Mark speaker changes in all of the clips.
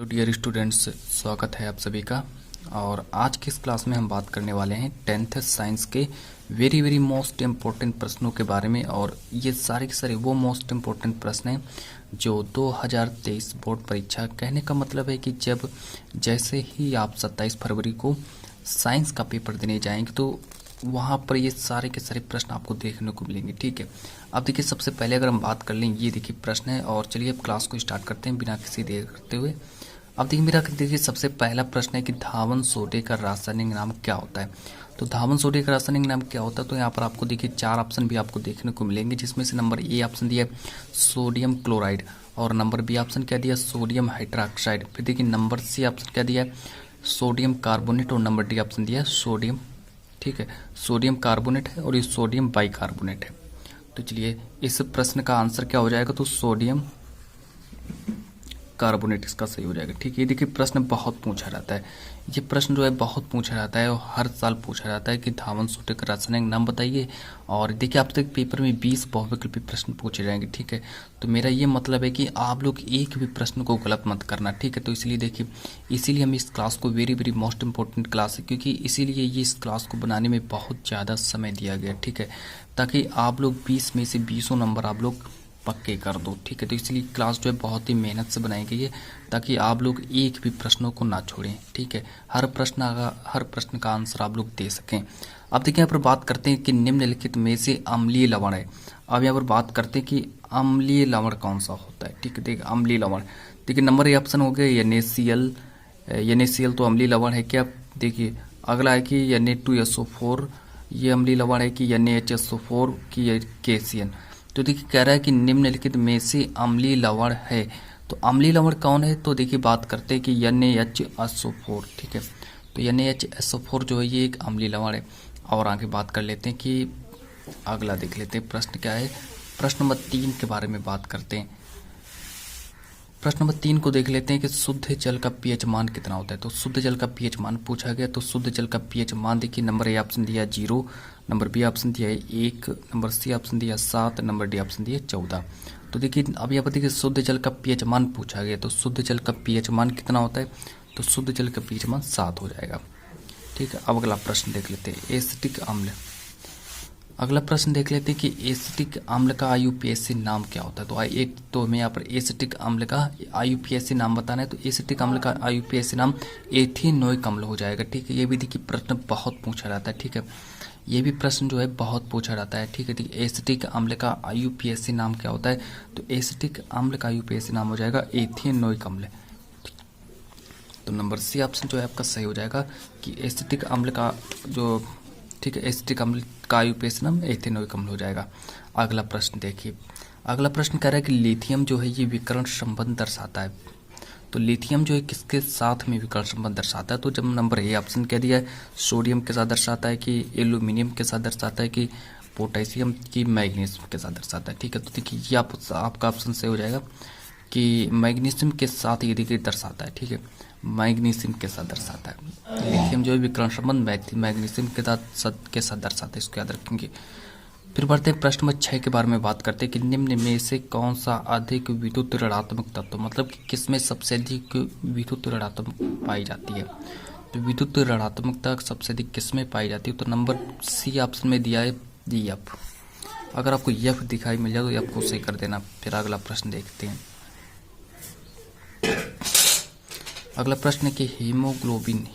Speaker 1: तो dear students, स्वागत है आप सभी का। और आज की इस क्लास में हम बात करने वाले हैं 10th साइंस के वेरी मोस्ट इम्पोर्टेंट प्रश्नों के बारे में। और ये सारे के सारे वो मोस्ट इम्पोर्टेंट प्रश्न हैं जो 2023 बोर्ड परीक्षा, कहने का मतलब है कि जब जैसे ही आप 27 फरवरी को साइंस का पेपर देने जाएंगे तो वहाँ पर ये सारे के सारे प्रश्न आपको देखने को मिलेंगे। ठीक है, अब देखिए सबसे पहले अगर हम बात कर लें, ये देखिए प्रश्न है। और चलिए अब क्लास को स्टार्ट करते हैं बिना किसी देर करते हुए। अब देखिए मेरा देखिए सबसे पहला प्रश्न है कि धावन सोडे का रासायनिक नाम क्या होता है। तो धावन सोडे का रासायनिक नाम क्या होता है, तो यहाँ पर आपको देखिए 4 ऑप्शन भी आपको देखने को मिलेंगे, जिसमें से नंबर ए ऑप्शन दिया है सोडियम क्लोराइड, और नंबर बी ऑप्शन क्या दिया सोडियम हाइड्रोक्साइड, फिर देखिए नंबर सी ऑप्शन क्या दिया है सोडियम कार्बोनेट, और नंबर डी ऑप्शन दिया है सोडियम, ठीक है, सोडियम कार्बोनेट है और ये सोडियम बाइकार्बोनेट है। तो चलिए इस प्रश्न का आंसर क्या हो जाएगा, तो सोडियम कार्बोनेट इसका सही हो जाएगा। ठीक है, ये देखिए प्रश्न बहुत पूछा जाता है, ये प्रश्न जो है बहुत पूछा जाता है और हर साल पूछा जाता है कि धावन सोडे का रासायनिक नाम बताइए। और देखिए आप तक पेपर में 20 बहुविकल्पी प्रश्न पूछे जाएंगे। ठीक है, तो मेरा ये मतलब है कि आप लोग एक भी प्रश्न को गलत मत करना। ठीक है, तो इसलिए देखिए इसीलिए हम इस क्लास को वेरी मोस्ट इंपॉर्टेंट क्लास है, क्योंकि इसीलिए ये इस क्लास को बनाने में बहुत ज़्यादा समय दिया गया। ठीक है, ताकि आप लोग 20 में से 20 नंबर आप लोग पक्के कर दो। ठीक है, तो इसलिए क्लास जो है बहुत ही मेहनत से बनाई गई है ताकि आप लोग एक भी प्रश्नों को ना छोड़ें। ठीक है, हर प्रश्न का आंसर आप लोग दे सकें। अब देखिए यहाँ पर बात करते हैं कि निम्नलिखित में से अम्लीय लवण है। अब यहाँ पर बात करते हैं कि अम्लीय लवण कौन सा होता है। ठीक है, देखिए अम्लीय लवण, देखिए नंबर ए ऑप्शन हो गया NaCl तो अम्लीय लवण है क्या। देखिए अगला है कि Na2SO4 ये अम्लीय लवण है कि NaHSO4 की KCN। तो देखिए कह रहा है कि निम्नलिखित में से अम्लीय लवण है, तो अम्लीय लवण कौन है, तो देखिए बात करते हैं कि NaHSO4। ठीक है, तो NaHSO4 जो है ये एक अम्लीय लवण है। और आगे बात कर लेते हैं कि अगला देख लेते हैं प्रश्न क्या है। प्रश्न नंबर 3 के बारे में बात करते हैं। प्रश्न नंबर 3 को देख लेते हैं कि शुद्ध जल का पीएच मान कितना होता है। तो शुद्ध जल का पीएच मान पूछा गया, तो शुद्ध जल का पीएच मान देखिए नंबर ए ऑप्शन दिया 0, नंबर बी ऑप्शन दिया है 1, नंबर सी ऑप्शन दिया 7, नंबर डी ऑप्शन दिया 14। तो देखिए अब यहाँ पर देखिए शुद्ध जल का पीएच मान पूछा गया, तो शुद्ध जल का पीएच मान कितना होता है, तो शुद्ध जल का पीएच मान 7 हो जाएगा। ठीक है, अब अगला प्रश्न देख लेते हैं एसिटिक अम्ल। अगला प्रश्न देख लेते हैं कि एसिटिक अम्ल का IUPAC नाम क्या होता है। तो हमें यहाँ पर एसिटिक अम्ल का IUPAC नाम बताना है, तो एसिटिक अम्ल का IUPAC नाम एथेनोइक अम्ल हो जाएगा। ठीक है, ये भी देखिए प्रश्न बहुत पूछा जाता है। ठीक है, ये भी प्रश्न जो है बहुत पूछा जाता है। ठीक है, एसिटिक अम्ल का IUPAC नाम क्या होता है, तो एसिटिक अम्ल का IUPAC नाम हो जाएगा एथेनोइक अम्ल। तो नंबर सी ऑप्शन जो है आपका सही हो जाएगा कि एसिटिक अम्ल का जो, ठीक है, एसिटिक अम्ल का IUPAC नाम एथेनोइक अम्ल हो जाएगा। अगला प्रश्न देखिए, अगला प्रश्न कह रहा है कि लिथियम जो है ये विकर्ण संबंध दर्शाता है। तो लिथियम जो है किसके साथ में विकर्ण संबंध दर्शाता है, तो जब नंबर ए ऑप्शन कह दिया है सोडियम के साथ दर्शाता है, कि एल्यूमिनियम के साथ दर्शाता है, कि पोटेशियम की मैग्नीशियम के साथ दर्शाता है। ठीक है, तो देखिए ये आपका ऑप्शन सही हो जाएगा कि मैग्नीशियम के साथ ये देखिए दर्शाता है। ठीक है, मैग्नीशियम के साथ दर्शाता है। लिथियम जो है विकर्ण संबंध मैग्नीशियम के साथ दर्शाता है, इसको याद रखेंगे। फिर बढ़ते हैं प्रश्न नंबर 6 के बारे में बात करते हैं कि निम्न में से कौन सा अधिक विद्युत ऋणात्मक तत्व, मतलब कि किसमें सबसे अधिक विद्युत ऋणात्मक पाई जाती है। तो विद्युत ऋणात्मकता सबसे अधिक किसमें पाई जाती है, तो नंबर सी ऑप्शन में दिया है F। अगर आपको F दिखाई मिल जाए तो F को सही कर देना। फिर अगला प्रश्न देखते हैं। अगला प्रश्न है कि हीमोग्लोबिन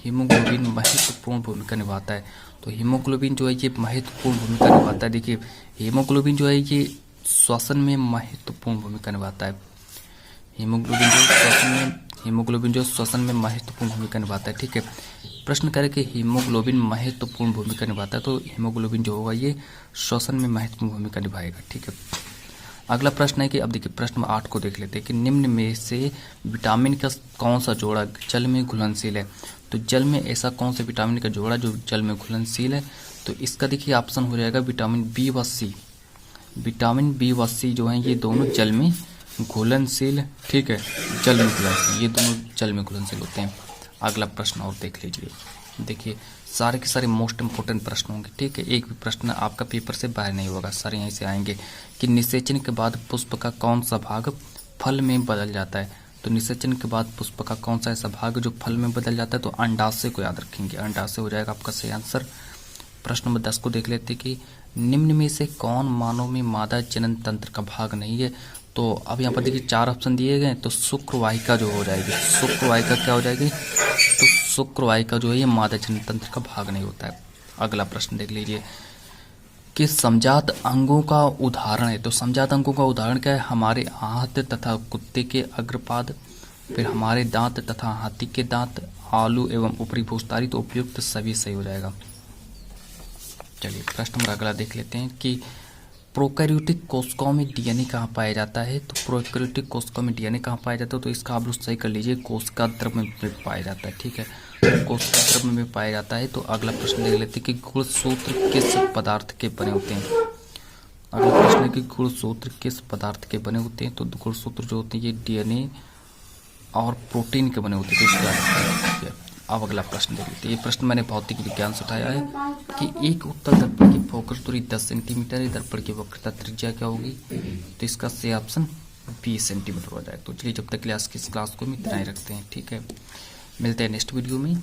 Speaker 1: महत्वपूर्ण भूमिका निभाता है। तो हीमोग्लोबिन जो है ये महत्वपूर्ण भूमिका निभाता है। देखिए हीमोग्लोबिन जो है ये श्वसन में महत्वपूर्ण भूमिका निभाता है। हीमोग्लोबिन जो श्वसन में महत्वपूर्ण भूमिका निभाता है। ठीक है, प्रश्न करें कि हीमोग्लोबिन महत्वपूर्ण भूमिका निभाता है, तो हीमोग्लोबिन जो होगा ये श्वसन में महत्वपूर्ण भूमिका निभाएगा। ठीक है, अगला प्रश्न है कि अब देखिए प्रश्न 8 को देख लेते हैं कि निम्न में से विटामिन का कौन सा जोड़ा जल में घुलनशील है। तो जल में ऐसा कौन सा विटामिन का जोड़ा जो जल में घुलनशील है, तो इसका देखिए ऑप्शन हो जाएगा विटामिन बी व सी। विटामिन बी व सी जो है ये दोनों जल में घुलनशील, ठीक है, जल में घुलनशील, ये दोनों जल में घुलनशील होते हैं। अगला प्रश्न और देख लीजिए, देखिए सारे के सारे मोस्ट इंपोर्टेंट प्रश्न होंगे। ठीक है, एक भी प्रश्न आपका पेपर से बाहर नहीं होगा, सारे यहीं से आएंगे। कि निषेचन के बाद पुष्प का कौन सा भाग फल में बदल जाता है। तो निषेचन के बाद पुष्प का कौन सा ऐसा भाग है जो फल में बदल जाता है? तो अंडाशय को याद रखेंगे, अंडाशय हो जाएगा आपका सही आंसर। प्रश्न नंबर 10 को देख लेते हैं कि निम्न में से कौन मानव में मादा जनन तंत्र का भाग नहीं है? तो अब यहाँ पर देखिए 4 ऑप्शन दिए गए, तो शुक्रवाहिका जो हो जाएगी, शुक्रवाहिका क्या हो जाएगी? तो शुक्रवाहिका जो है ये मादा जनन तंत्र का भाग नहीं होता है। अगला प्रश्न देख लीजिए कि समजात अंगों का उदाहरण है। तो समजात अंगों का उदाहरण क्या है? हमारे हाथ तथा कुत्ते के अग्रपाद, फिर हमारे दांत तथा हाथी के दांत, आलू एवं ऊपरी भूस्तारी। तो उपयुक्त सभी सही हो जाएगा। चलिए प्रश्न नंबर अगला देख लेते हैं कि प्रोकैरियोटिक कोशिकाओं में डीएनए कहाँ पाया जाता है? तो प्रोकैरियोटिक कोशिकाओं में डीएनए कहाँ पाया जाता है? तो इसका आप लोग सही कर लीजिए, कोशिका द्रव्य में पाया जाता है। ठीक है, कोशिका द्रव्य में पाया जाता है। तो अगला प्रश्न देख लेते हैं कि गुणसूत्र किस पदार्थ के बने होते हैं? अगला प्रश्न है कि गुणसूत्र किस पदार्थ के बने होते हैं? तो गुणसूत्र जो होते हैं ये डीएनए और प्रोटीन के बने होते हैं। तो इसको याद रखिए। अब अगला प्रश्न देख लेते हैं। ये प्रश्न मैंने भौतिक विज्ञान से उठाया है कि एक उत्तल दर्पण की फोकस दूरी 10 सेंटीमीटर है, दर्पण की वक्रता त्रिज्या क्या होगी? तो इसका सही ऑप्शन 20 सेंटीमीटर हो जाएगा। तो चलिए जब तक क्लास को हम इतना ही रखते हैं। ठीक है, मिलते हैं नेक्स्ट वीडियो में।